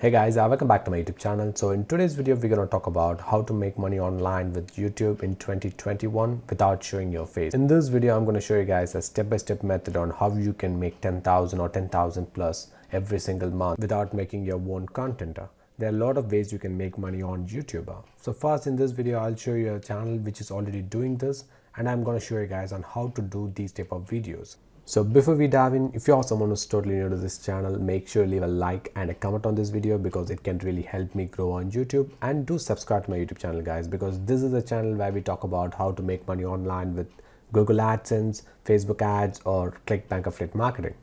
Hey guys, welcome back to my YouTube channel. So in today's video, we're going to talk about how to make money online with YouTube in 2021 without showing your face. In this video, I'm going to show you guys a step-by-step method on how you can make 10,000 or 10,000 plus every single month without making your own content. There are a lot of ways you can make money on YouTube. So first in this video, I'll show you a channel which is already doing this, and I'm going to show you guys on how to do these type of videos. So before we dive in, if you're someone who's totally new to this channel, make sure you leave a like and a comment on this video because it can really help me grow on YouTube. And do subscribe to my YouTube channel, guys, because this is a channel where we talk about how to make money online with Google AdSense, Facebook ads, or ClickBank affiliate marketing.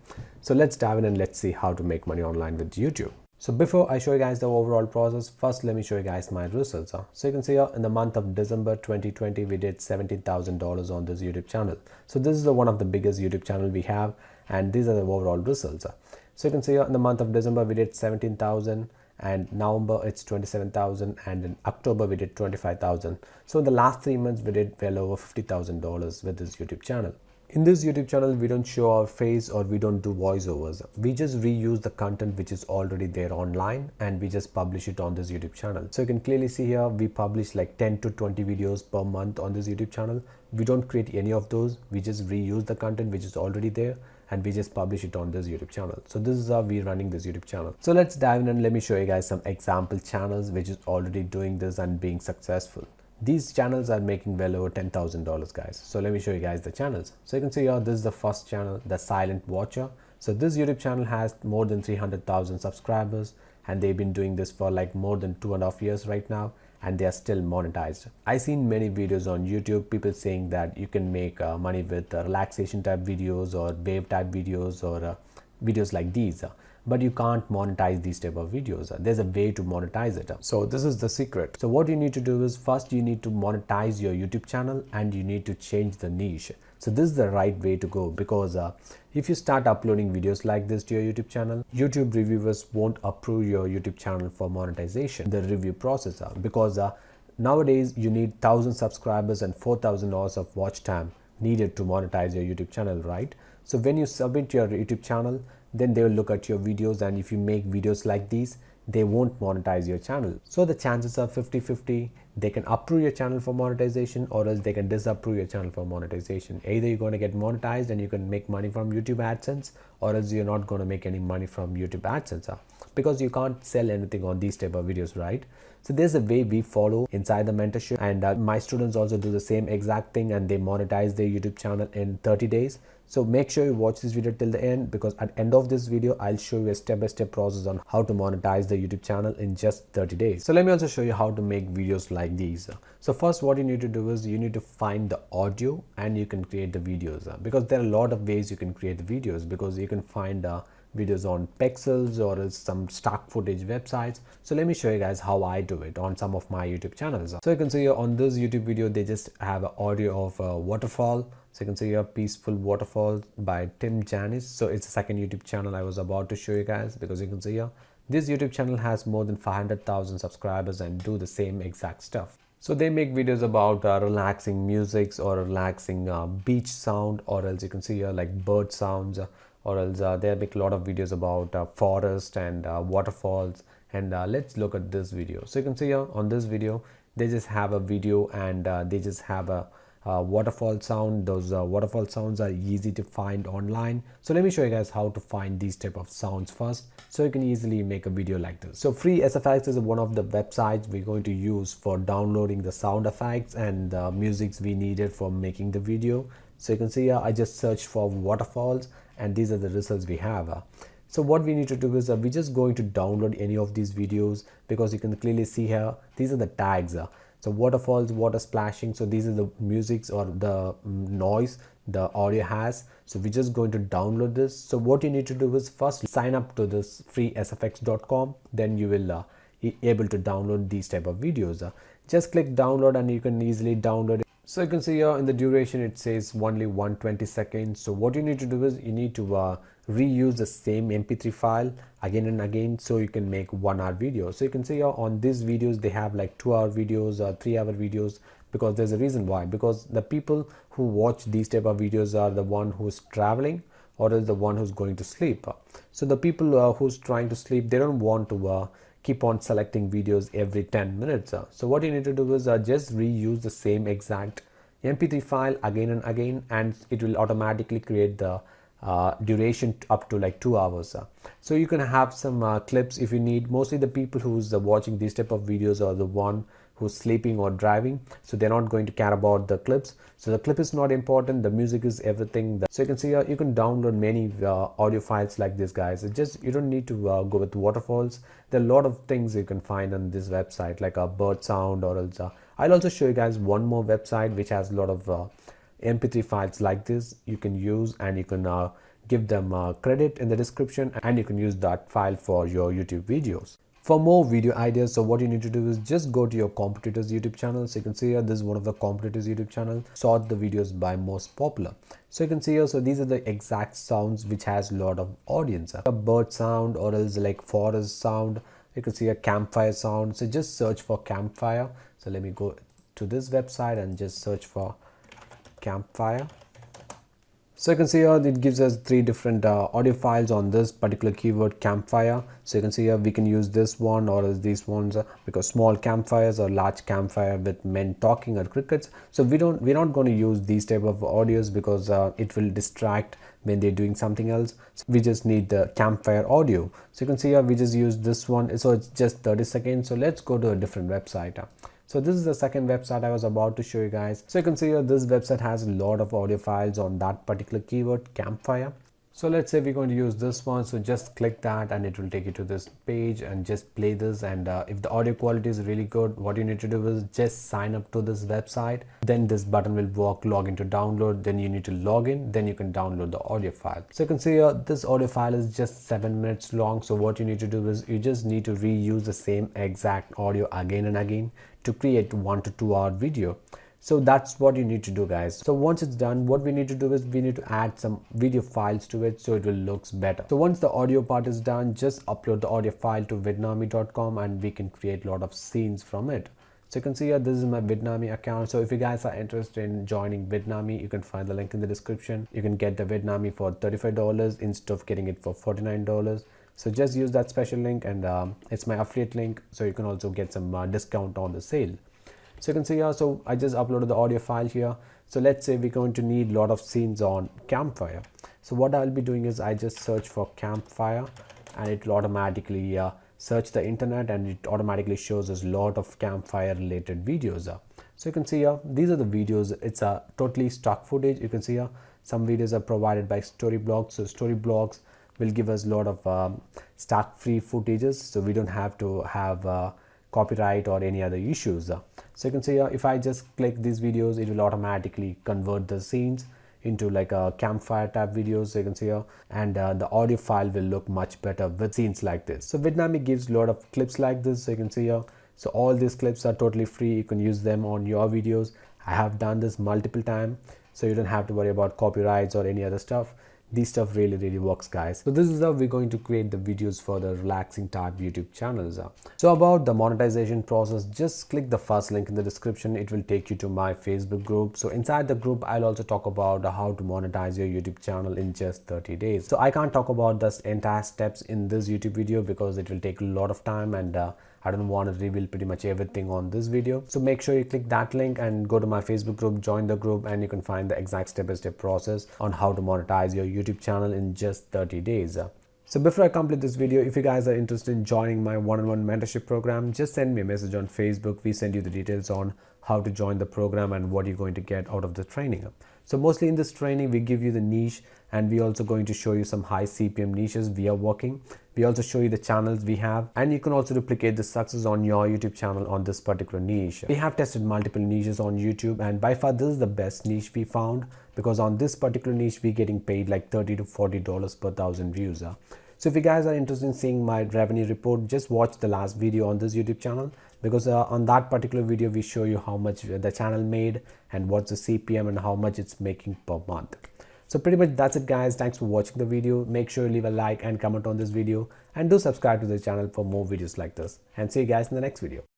So let's dive in and let's see how to make money online with YouTube. So before I show you guys the overall process, first let me show you guys my results. So you can see here in the month of December 2020, we did $17,000 on this YouTube channel. So this is one of the biggest YouTube channel we have, and these are the overall results. So you can see here in the month of December, we did 17,000, and November it's 27,000, and in October we did 25,000. So in the last 3 months, we did well over $50,000 with this YouTube channel. In this YouTube channel, we don't show our face or we don't do voiceovers. We just reuse the content which is already there online and we just publish it on this YouTube channel. So you can clearly see here, we publish like 10 to 20 videos per month on this YouTube channel. We don't create any of those. We just reuse the content which is already there and we just publish it on this YouTube channel. So this is how we're running this YouTube channel. So let's dive in and let me show you guys some example channels which is already doing this and being successful. These channels are making well over $10,000, guys. So let me show you guys the channels. So you can see here, this is the first channel, the Silent Watcher. So this YouTube channel has more than 300,000 subscribers and they've been doing this for like more than 2.5 years right now, and they are still monetized. I've seen many videos on YouTube, people saying that you can make money with relaxation type videos or wave type videos or videos like these. But you can't monetize these type of videos. There's a way to monetize it. So this is the secret. So what you need to do is, first you need to monetize your YouTube channel and you need to change the niche. So this is the right way to go, because if you start uploading videos like this to your YouTube channel, YouTube reviewers won't approve your YouTube channel for monetization, the review process, because nowadays you need 1,000 subscribers and 4,000 hours of watch time needed to monetize your YouTube channel, right? So when you submit your YouTube channel, then they will look at your videos, and if you make videos like these, they won't monetize your channel. So the chances are 50-50. They can approve your channel for monetization, or else they can disapprove your channel for monetization. Either you're going to get monetized and you can make money from YouTube AdSense, or else you're not going to make any money from YouTube AdSense, because you can't sell anything on these type of videos, right? So there's a way we follow inside the mentorship, and my students also do the same exact thing, and they monetize their YouTube channel in 30 days. So make sure you watch this video till the end, because at the end of this video, I'll show you a step-by-step process on how to monetize the YouTube channel in just 30 days. So let me also show you how to make videos like these. So first, what you need to do is you need to find the audio and you can create the videos, because there are a lot of ways you can create the videos, because you can find videos on Pixels or else some stock footage websites. So let me show you guys how I do it on some of my YouTube channels. So you can see here on this YouTube video, they just have an audio of a waterfall. So you can see here Peaceful Waterfall by Tim Janis. So it's the second YouTube channel I was about to show you guys, because you can see here this YouTube channel has more than 500,000 subscribers and do the same exact stuff. So they make videos about relaxing musics or relaxing beach sound, or else you can see here like bird sounds, or else they make a lot of videos about forest and waterfalls. And let's look at this video. So you can see here on this video, they just have a video and they just have a waterfall sound. Those waterfall sounds are easy to find online. So let me show you guys how to find these type of sounds first, so you can easily make a video like this. So Free SFX is one of the websites we're going to use for downloading the sound effects and the musics we needed for making the video. So you can see here I just searched for waterfalls and these are the results we have. So what we need to do is we're just going to download any of these videos, because you can clearly see here these are the tags. So waterfalls, water splashing, so these are the musics or the noise the audio has. So we're just going to download this. So what you need to do is first sign up to this freesfx.com, then you will be able to download these type of videos. Just click download and you can easily download it. So you can see here in the duration it says only 120 seconds. So what you need to do is you need to reuse the same mp3 file again and again, so you can make 1 hour video. So you can see here on these videos they have like 2 hour videos or 3 hour videos, because there's a reason why, because the people who watch these type of videos are the one who's traveling or else the one who's going to sleep. So the people who's trying to sleep, they don't want to keep on selecting videos every 10 minutes. So what you need to do is just reuse the same exact mp3 file again and again, and it will automatically create the duration up to like 2 hours. So you can have some clips if you need. Mostly the people who's watching these type of videos are the one who's sleeping or driving, so they're not going to care about the clips. So the clip is not important, the music is everything. So you can see you can download many audio files like this, guys. It just, you don't need to go with waterfalls. There are a lot of things you can find on this website, like a bird sound, or else I'll also show you guys one more website which has a lot of mp3 files like this you can use, and you can give them credit in the description, and you can use that file for your YouTube videos. For more video ideas, so what you need to do is just go to your competitors YouTube channel. So you can see here, this is one of the competitors YouTube channel. Sort the videos by most popular. So you can see here, so these are the exact sounds which has a lot of audience. A bird sound, or else like forest sound. You can see a campfire sound. So just search for campfire. So let me go to this website and just search for campfire. So you can see here it gives us 3 different audio files on this particular keyword campfire. So you can see here we can use this one or these ones because small campfires or large campfire with men talking or crickets. So we're not going to use these type of audios because it will distract when they're doing something else. So we just need the campfire audio. So you can see here we just use this one. So it's just 30 seconds. So let's go to a different website. So this is the second website I was about to show you guys. So you can see here this website has a lot of audio files on that particular keyword campfire. So let's say we're going to use this one. So just click that and it will take you to this page and just play this. And if the audio quality is really good, what you need to do is just sign up to this website. Then this button will work, log in to download. Then you need to log in. Then you can download the audio file. So you can see here this audio file is just 7 minutes long. So what you need to do is you just need to reuse the same exact audio again and again to create 1 to 2 hour video. So that's what you need to do, guys. So once it's done, what we need to do is we need to add some video files to it so it will looks better. So once the audio part is done, just upload the audio file to vidnami.com and we can create a lot of scenes from it. So you can see here this is my Vidnami account. So if you guys are interested in joining Vidnami, you can find the link in the description. You can get the Vidnami for $35 instead of getting it for $49. So just use that special link, and it's my affiliate link, so you can also get some discount on the sale. So you can see here, so I just uploaded the audio file here. So let's say we're going to need a lot of scenes on campfire. So what I'll be doing is I just search for campfire, and it will automatically search the internet, and it automatically shows us a lot of campfire related videos. So you can see here, these are the videos. It's a totally stock footage. You can see here some videos are provided by Storyblogs. So Storyblogs will give us a lot of stock free footages, so we don't have to have copyright or any other issues. So you can see here, if I just click these videos, it will automatically convert the scenes into like a campfire type videos. So you can see here, and the audio file will look much better with scenes like this. So Vidnami gives a lot of clips like this. So you can see here, so all these clips are totally free. You can use them on your videos. I have done this multiple times, so you don't have to worry about copyrights or any other stuff. These stuff really works, guys. So this is how we're going to create the videos for the relaxing type YouTube channels. So about the monetization process, just click the first link in the description. It will take you to my Facebook group. So inside the group, I'll also talk about how to monetize your YouTube channel in just 30 days. So I can't talk about the entire steps in this YouTube video because it will take a lot of time, and I don't want to reveal pretty much everything on this video. So make sure you click that link and go to my Facebook group, join the group, and you can find the exact step-by-step process on how to monetize your YouTube channel in just 30 days. So before I complete this video, if you guys are interested in joining my one-on-one mentorship program, just send me a message on Facebook. We send you the details on how to join the program and what you're going to get out of the training. So mostly in this training, we give you the niche, and we also going to show you some high CPM niches we are working. We also show you the channels we have, and you can also duplicate the success on your YouTube channel on this particular niche. We have tested multiple niches on YouTube, and by far this is the best niche we found, because on this particular niche we're getting paid like $30 to $40 per 1,000 views. So if you guys are interested in seeing my revenue report, just watch the last video on this YouTube channel, because on that particular video we show you how much the channel made and what's the CPM and how much it's making per month. So pretty much that's it, guys. Thanks for watching the video. Make sure you leave a like and comment on this video, and do subscribe to the channel for more videos like this, and see you guys in the next video.